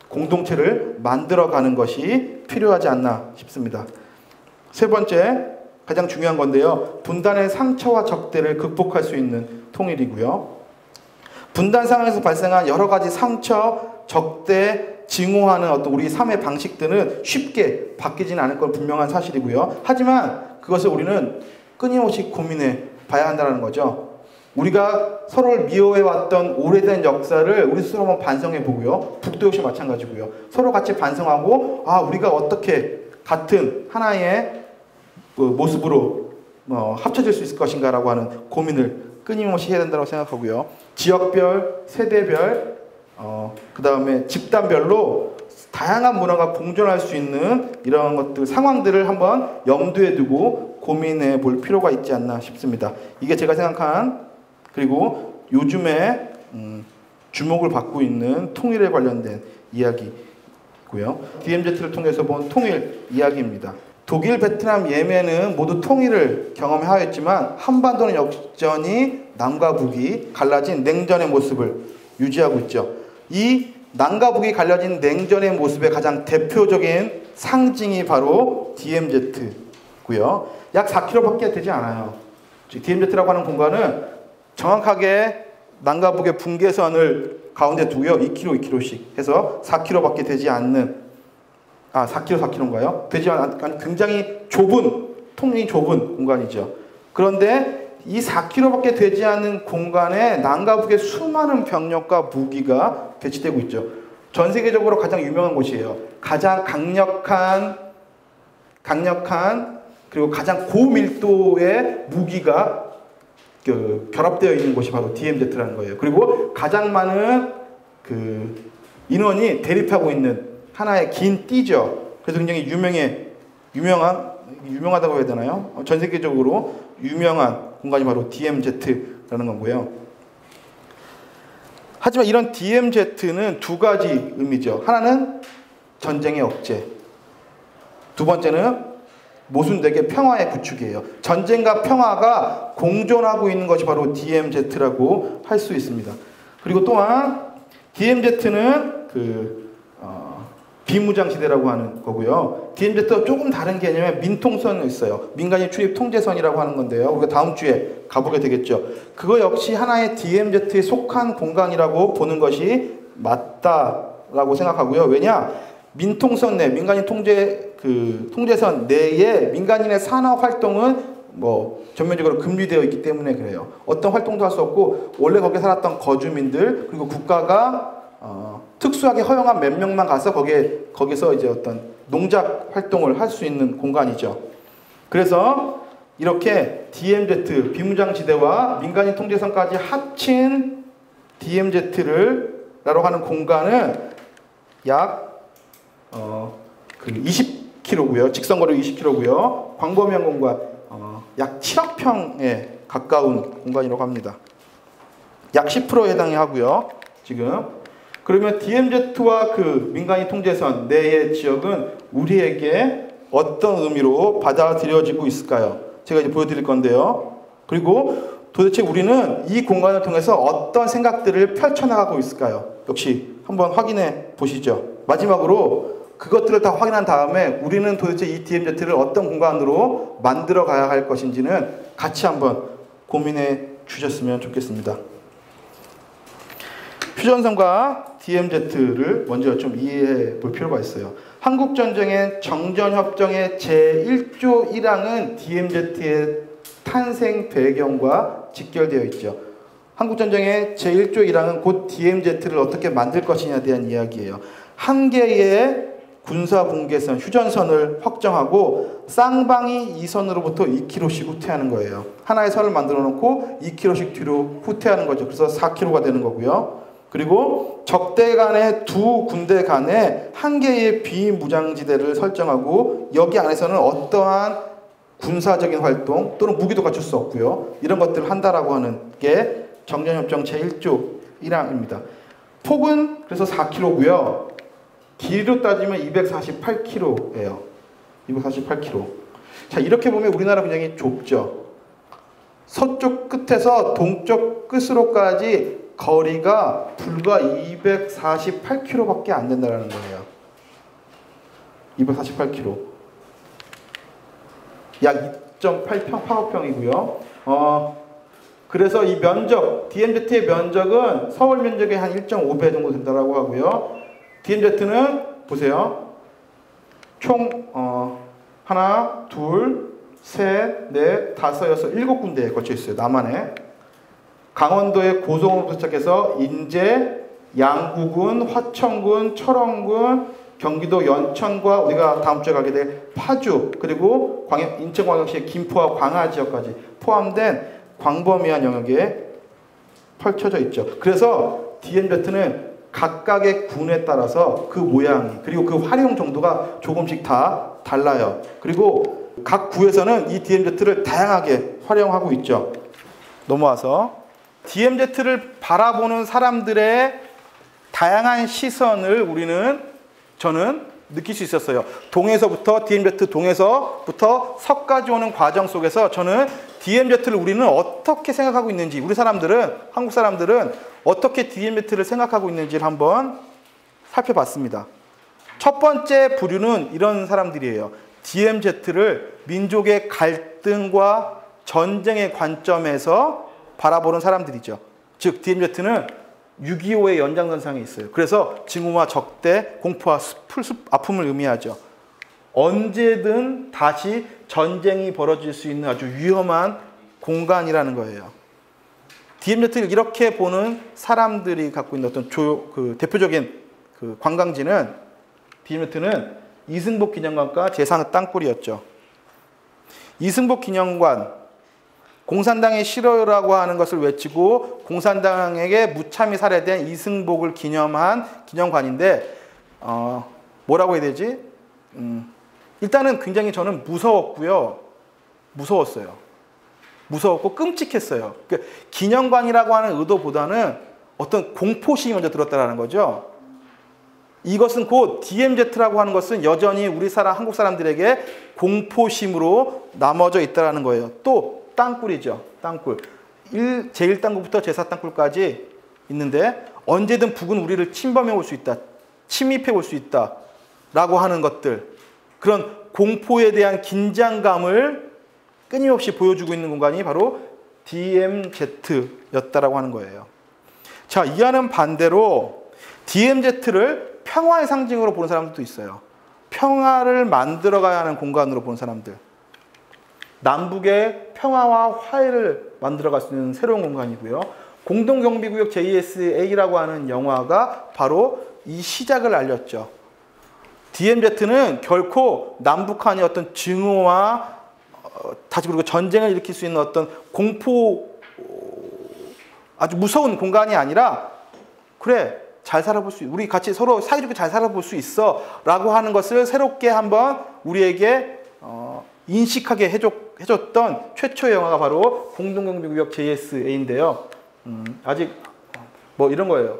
공동체를 만들어가는 것이 필요하지 않나 싶습니다. 세 번째, 가장 중요한 건데요. 분단의 상처와 적대를 극복할 수 있는 통일이고요. 분단 상황에서 발생한 여러 가지 상처, 적대, 증오하는 어떤 우리 삶의 방식들은 쉽게 바뀌지는 않을 건 분명한 사실이고요. 하지만 그것을 우리는 끊임없이 고민해 봐야 한다는 거죠. 우리가 서로를 미워해왔던 오래된 역사를 우리 스스로 한번 반성해 보고요. 북도 역시 마찬가지고요. 서로 같이 반성하고 우리가 어떻게 같은 하나의 모습으로 합쳐질 수 있을 것인가 라고 하는 고민을 끊임없이 해야 된다고 생각하고요. 지역별, 세대별, 그 다음에 집단별로 다양한 문화가 공존할 수 있는 이런 것들, 상황들을 한번 염두에 두고 고민해 볼 필요가 있지 않나 싶습니다. 이게 제가 생각한, 그리고 요즘에 주목을 받고 있는 통일에 관련된 이야기고요. DMZ를 통해서 본 통일 이야기입니다. 독일, 베트남, 예멘은 모두 통일을 경험하였지만 한반도는 여전히 남과 북이 갈라진 냉전의 모습을 유지하고 있죠. 이 남과 북이 갈라진 냉전의 모습의 가장 대표적인 상징이 바로 DMZ고요. 약 4km밖에 되지 않아요. DMZ라고 하는 공간은 정확하게 남과 북의 분계선을 가운데 두고요. 2km, 2km씩 해서 4km밖에 되지 않는 4km인가요? 되지 않은 굉장히 통이 좁은 공간이죠. 그런데 이 4km밖에 되지 않는 공간에 남과 북의 수많은 병력과 무기가 배치되고 있죠. 전 세계적으로 가장 유명한 곳이에요. 가장 강력한 그리고 가장 고밀도의 무기가 결합되어 있는 곳이 바로 DMZ라는 거예요. 그리고 가장 많은 인원이 대립하고 있는 하나의 긴 띠죠. 그래서 굉장히 유명하다고 해야 되나요? 전 세계적으로 유명한 공간이 바로 DMZ라는 거고요. 하지만 이런 DMZ는 두 가지 의미죠. 하나는 전쟁의 억제, 두 번째는 모순되게 평화의 구축이에요. 전쟁과 평화가 공존하고 있는 것이 바로 DMZ라고 할 수 있습니다. 그리고 또한 DMZ는 비무장지대라고 하는 거고요. DMZ와 조금 다른 개념의 민통선이 있어요. 민간인 출입 통제선이라고 하는 건데요. 우리가 다음 주에 가보게 되겠죠. 그거 역시 하나의 DMZ에 속한 공간이라고 보는 것이 맞다라고 생각하고요. 왜냐? 민통선 내, 민간인 통제선 내에 민간인의 산업 활동은 전면적으로 금지되어 있기 때문에 그래요. 어떤 활동도 할 수 없고 원래 거기에 살았던 거주민들 그리고 국가가 특수하게 허용한 몇 명만 가서 거기서 이제 어떤 농작 활동을 할 수 있는 공간이죠. 그래서 이렇게 DMZ, 비무장지대와 민간인 통제선까지 합친 DMZ라고 하는 공간은 약 20km고요. 직선거리 20km고요. 광범위한 공간 약 7억 평에 가까운 공간이라고 합니다. 약 10%에 해당이 하고요. 지금 그러면 DMZ와 민간인 통제선 내의 지역은 우리에게 어떤 의미로 받아들여지고 있을까요? 제가 이제 보여드릴 건데요. 그리고 도대체 우리는 이 공간을 통해서 어떤 생각들을 펼쳐나가고 있을까요? 역시 한번 확인해 보시죠. 마지막으로 그것들을 다 확인한 다음에 우리는 도대체 이 DMZ를 어떤 공간으로 만들어 가야 할 것인지는 같이 한번 고민해 주셨으면 좋겠습니다. 휴전선과 DMZ를 먼저 좀 이해해 볼 필요가 있어요. 한국전쟁의 정전협정의 제1조 1항은 DMZ의 탄생 배경과 직결되어 있죠. 한국전쟁의 제1조 1항은 곧 DMZ를 어떻게 만들 것이냐에 대한 이야기예요. 한 개의 군사분계선, 휴전선을 확정하고 쌍방이 이 선으로부터 2km씩 후퇴하는 거예요. 하나의 선을 만들어 놓고 2km씩 뒤로 후퇴하는 거죠. 그래서 4km가 되는 거고요. 그리고 적대 간의 두 군대 간에 한 개의 비무장지대를 설정하고 여기 안에서는 어떠한 군사적인 활동 또는 무기도 갖출 수 없고요. 이런 것들을 한다라고 하는 게 정전협정 제1조 1항입니다. 폭은 그래서 4km고요. 길이로 따지면 248km예요. 248km. 자, 이렇게 보면 우리나라 굉장히 좁죠. 서쪽 끝에서 동쪽 끝으로까지 거리가 불과 248km밖에 안 된다는 거예요. 248km. 약 2.8평, 파고평이고요. 그래서 이 면적, DMZ의 면적은 서울 면적의 한 1.5배 정도 된다고 하고요. DMZ는 보세요. 총 하나, 둘, 셋, 넷, 다섯, 여섯, 7군데에 걸쳐 있어요. 남한에. 강원도의 고성으로부터 시작해서 인제, 양구군, 화천군, 철원군, 경기도 연천과 우리가 다음 주에 가게 될 파주, 그리고 인천광역시의 김포와 광화 지역까지 포함된 광범위한 영역에 펼쳐져 있죠. 그래서 DMZ는 각각의 군에 따라서 그 모양이 그리고 그 활용 정도가 조금씩 다 달라요. 그리고 각 구에서는 이 DMZ를 다양하게 활용하고 있죠. 넘어와서 DMZ를 바라보는 사람들의 다양한 시선을 저는 느낄 수 있었어요. 동에서부터 DMZ 동에서부터 석까지 오는 과정 속에서 저는 DMZ를 우리는 어떻게 생각하고 있는지, 우리 사람들은, 한국 사람들은 어떻게 DMZ를 생각하고 있는지를 한번 살펴봤습니다. 첫 번째 부류는 이런 사람들이에요. DMZ를 민족의 갈등과 전쟁의 관점에서 바라보는 사람들이죠. 즉 DMZ는 6.25의 연장선상에 있어요. 그래서 징후와 적대, 공포와 아픔을 의미하죠. 언제든 다시 전쟁이 벌어질 수 있는 아주 위험한 공간이라는 거예요. DMZ를 이렇게 보는 사람들이 갖고 있는 어떤 대표적인 관광지는 DMZ는 이승복 기념관과 제상 땅굴이었죠. 이승복 기념관, 공산당이 싫어요라고 하는 것을 외치고 공산당에게 무참히 살해된 이승복을 기념한 기념관인데 뭐라고 해야 되지? 일단은 굉장히 저는 무서웠고요. 무서웠어요. 무서웠고 끔찍했어요. 그러니까 기념관이라고 하는 의도보다는 어떤 공포심이 먼저 들었다는 거죠. 이것은 곧 DMZ라고 하는 것은 여전히 한국 사람들에게 공포심으로 남아져 있다는 거예요. 또 땅굴이죠. 땅굴. 제1땅굴부터 제4땅굴까지 있는데 언제든 북은 우리를 침범해 올 수 있다. 침입해 올 수 있다. 라고 하는 것들. 그런 공포에 대한 긴장감을 끊임없이 보여주고 있는 공간이 바로 DMZ였다라고 하는 거예요. 자, 이와는 반대로 DMZ를 평화의 상징으로 보는 사람들도 있어요. 평화를 만들어가야 하는 공간으로 보는 사람들. 남북의 평화와 화해를 만들어갈 수 있는 새로운 공간이고요. 공동경비구역 JSA라고 하는 영화가 바로 이 시작을 알렸죠. DMZ는 결코 남북한의 어떤 증오와 다시 그리고 전쟁을 일으킬 수 있는 어떤 아주 무서운 공간이 아니라 그래 잘 살아볼 수 우리 같이 서로 사이좋게 잘 살아볼 수 있어 라고 하는 것을 새롭게 한번 우리에게 인식하게 해줬던 최초의 영화가 바로 공동경비구역 JSA인데요. 아직 뭐 이런 거예요.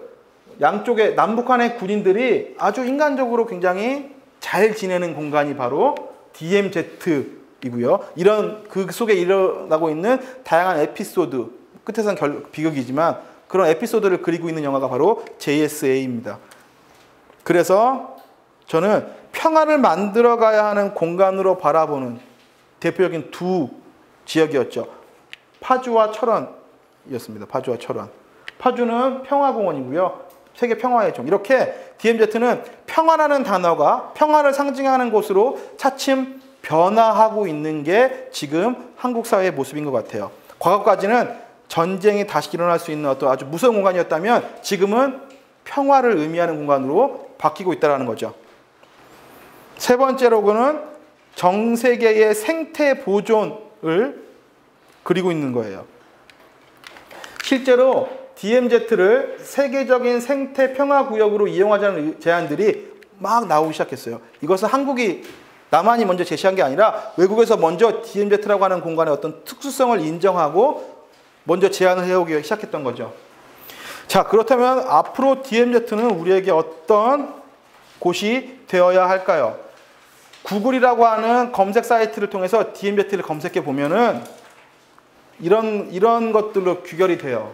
양쪽에 남북한의 군인들이 아주 인간적으로 굉장히 잘 지내는 공간이 바로 DMZ이고요. 이런 그 속에 일어나고 있는 다양한 에피소드, 끝에서는 비극이지만 그런 에피소드를 그리고 있는 영화가 바로 JSA입니다. 그래서 저는 평화를 만들어가야 하는 공간으로 대표적인 두 지역이었죠. 파주와 철원이었습니다. 파주와 철원. 파주는 평화공원이고요. 세계 평화의 종. 이렇게 DMZ는 평화라는 단어가 평화를 상징하는 곳으로 차츰 변화하고 있는 게 지금 한국 사회의 모습인 것 같아요. 과거까지는 전쟁이 다시 일어날 수 있는 어떤 아주 무서운 공간이었다면 지금은 평화를 의미하는 공간으로 바뀌고 있다는 거죠. 세 번째로는 전 세계의 생태 보존을 그리고 있는 거예요. 실제로 DMZ를 세계적인 생태 평화 구역으로 이용하자는 제안들이 막 나오기 시작했어요. 이것은 남한이 먼저 제시한 게 아니라 외국에서 먼저 DMZ라고 하는 공간의 어떤 특수성을 인정하고 먼저 제안을 해오기 시작했던 거죠. 자, 그렇다면 앞으로 DMZ는 우리에게 어떤 곳이 되어야 할까요? 구글이라고 하는 검색 사이트를 통해서 DMZ를 검색해 보면은 이런 것들로 귀결이 돼요.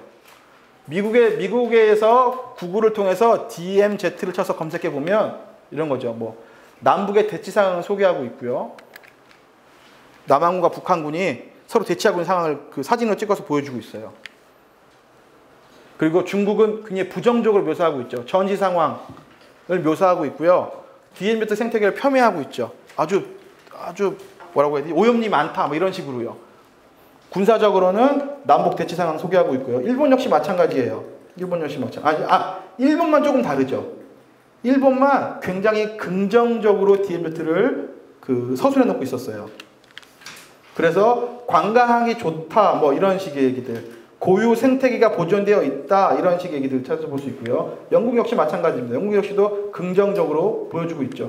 미국에서 구글을 통해서 DMZ를 쳐서 검색해 보면 이런 거죠. 뭐 남북의 대치 상황을 소개하고 있고요. 남한군과 북한군이 서로 대치하고 있는 상황을 그 사진으로 찍어서 보여주고 있어요. 그리고 중국은 굉장히 부정적으로 묘사하고 있죠. 전시 상황을 묘사하고 있고요. DMZ 생태계를 폄훼하고 있죠. 아주 뭐라고 해야 되지? 오염이 많다. 뭐 이런 식으로요. 군사적으로는 남북 대치 상황 소개하고 있고요. 일본 역시 마찬가지예요. 일본만 조금 다르죠. 일본만 굉장히 긍정적으로 DMZ를 서술해 놓고 있었어요. 그래서 관광하기 좋다 뭐 이런 식의 얘기들, 고유 생태계가 보존되어 있다 이런 식의 얘기들 찾아볼 수 있고요. 영국 역시 마찬가지입니다. 영국 역시도 긍정적으로 보여주고 있죠.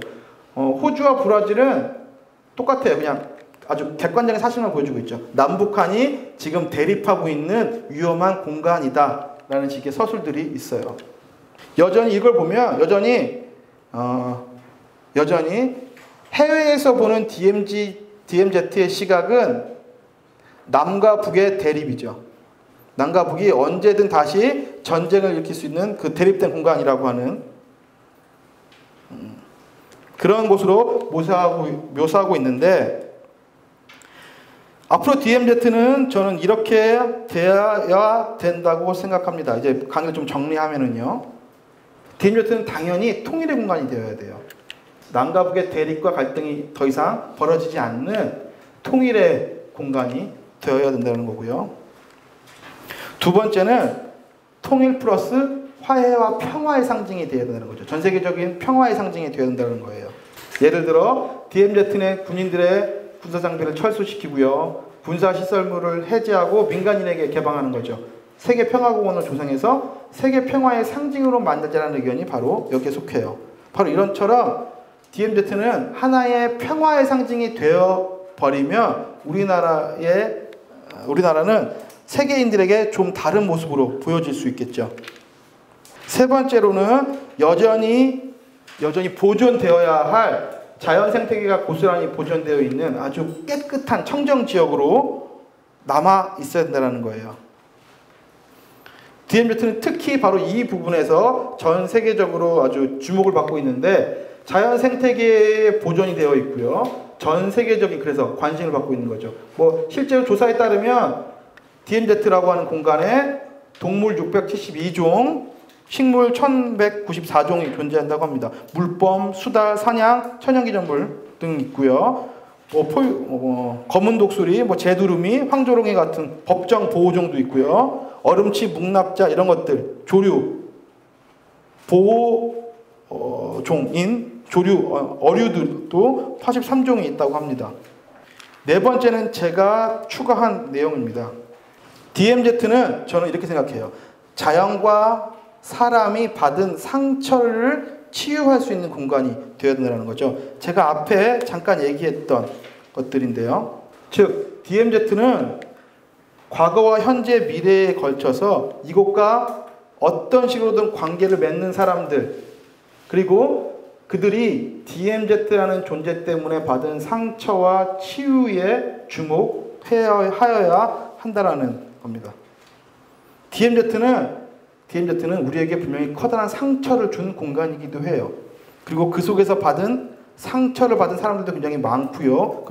호주와 브라질은 똑같아요. 그냥 아주 객관적인 사실만 보여주고 있죠. 남북한이 지금 대립하고 있는 위험한 공간이다 라는 식의 서술들이 있어요. 여전히 이걸 보면 여전히 해외에서 보는 DMZ의 시각은 남과 북의 대립이죠. 남과 북이 언제든 다시 전쟁을 일으킬 수 있는 그 대립된 공간이라고 하는 그런 곳으로 묘사하고 있는데, 앞으로 DMZ는 저는 이렇게 돼야 된다고 생각합니다. 이제 강의를 좀 정리하면은요, DMZ는 당연히 통일의 공간이 되어야 돼요. 남과 북의 대립과 갈등이 더 이상 벌어지지 않는 통일의 공간이 되어야 된다는 거고요. 두 번째는 통일 플러스 화해와 평화의 상징이 되어야 된다는 거죠. 전 세계적인 평화의 상징이 되어야 된다는 거예요. 예를 들어 DMZ 내 군인들의 군사 장비를 철수시키고요, 군사 시설물을 해제하고 민간인에게 개방하는 거죠. 세계 평화공원을 조성해서 세계 평화의 상징으로 만들자는 의견이 바로 여기에 속해요. 바로 이런처럼 DMZ는 하나의 평화의 상징이 되어 버리면 우리나라는 세계인들에게 좀 다른 모습으로 보여질 수 있겠죠. 세 번째로는 여전히 보존되어야 할 자연 생태계가 고스란히 보존되어 있는 아주 깨끗한 청정 지역으로 남아 있어야 된다는 거예요. DMZ는 특히 바로 이 부분에서 전 세계적으로 아주 주목을 받고 있는데, 자연 생태계에 보존이 되어 있고요, 전 세계적인 그래서 관심을 받고 있는 거죠. 실제로 조사에 따르면 DMZ라고 하는 공간에 동물 672종, 식물 1194종이 존재한다고 합니다. 물범, 수달, 사냥, 천연기념물 등 있고요. 검은 독수리, 제두루미, 황조롱이 같은 법정 보호종도 있고요. 얼음치, 묵납자 이런 것들, 조류, 보호종인 조류, 어류들도 83종이 있다고 합니다. 네 번째는 제가 추가한 내용입니다. DMZ는 저는 이렇게 생각해요. 자연과 사람이 받은 상처를 치유할 수 있는 공간이 되어야 된다는 거죠. 제가 앞에 잠깐 얘기했던 것들인데요. 즉, DMZ는 과거와 현재, 미래에 걸쳐서 이곳과 어떤 식으로든 관계를 맺는 사람들, 그리고 그들이 DMZ라는 존재 때문에 받은 상처와 치유에 주목하여야 한다라는 겁니다. DMZ는 우리에게 분명히 커다란 상처를 준 공간이기도 해요. 그리고 그 속에서 상처를 받은 사람들도 굉장히 많고요.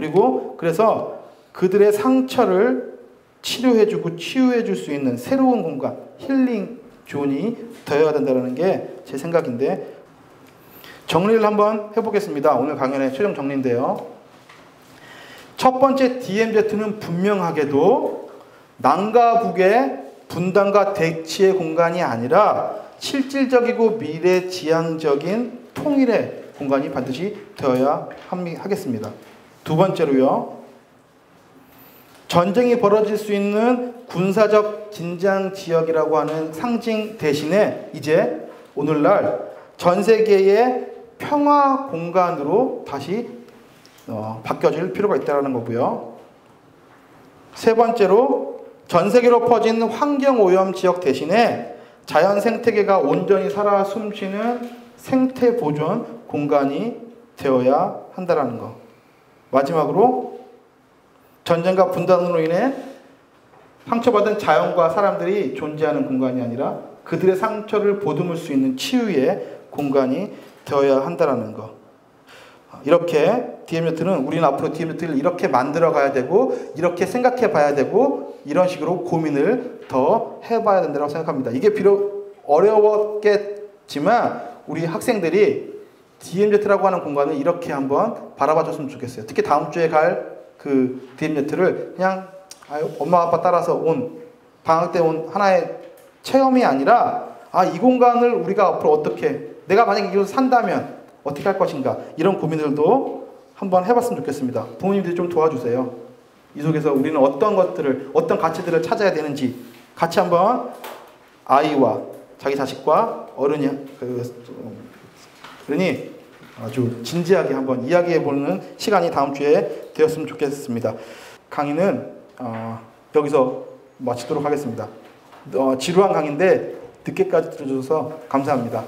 그래서 그들의 상처를 치료해주고 치유해줄 수 있는 새로운 공간, 힐링 존이 되어야 된다는 게 제 생각인데, 정리를 한번 해보겠습니다. 오늘 강연의 최종 정리인데요. 첫 번째, DMZ는 분명하게도 남과 북의 분단과 대치의 공간이 아니라 실질적이고 미래지향적인 통일의 공간이 반드시 되어야 하겠습니다. 두 번째로요, 전쟁이 벌어질 수 있는 군사적 긴장 지역이라고 하는 상징 대신에 이제 오늘날 전 세계의 평화 공간으로 다시 바뀌어질 필요가 있다는 거고요. 세 번째로, 전 세계로 퍼진 환경오염 지역 대신에 자연 생태계가 온전히 살아 숨쉬는 생태 보존 공간이 되어야 한다는 거. 마지막으로, 전쟁과 분단으로 인해 상처받은 자연과 사람들이 존재하는 공간이 아니라 그들의 상처를 보듬을 수 있는 치유의 공간이 되어야 한다는 거. 이렇게 DMZ는, 우리는 앞으로 DMZ를 이렇게 만들어 가야 되고, 이렇게 생각해 봐야 되고, 이런 식으로 고민을 더 해봐야 된다고 생각합니다. 이게 비록 어려웠겠지만 우리 학생들이 DMZ라고 하는 공간을 이렇게 한번 바라봐 줬으면 좋겠어요. 특히 다음 주에 갈 그 DMZ를 그냥 엄마 아빠 따라서 방학 때 온 하나의 체험이 아니라, 이 공간을 우리가 앞으로 어떻게, 내가 만약에 이곳에 산다면 어떻게 할 것인가, 이런 고민들도 한번 해봤으면 좋겠습니다. 부모님들이 좀 도와주세요. 이 속에서 우리는 어떤 가치들을 찾아야 되는지 같이 한번 아이와 자기 자식과 어른이 아주 진지하게 한번 이야기해보는 시간이 다음 주에 되었으면 좋겠습니다. 강의는 여기서 마치도록 하겠습니다. 지루한 강의인데 늦게까지 들어주셔서 감사합니다.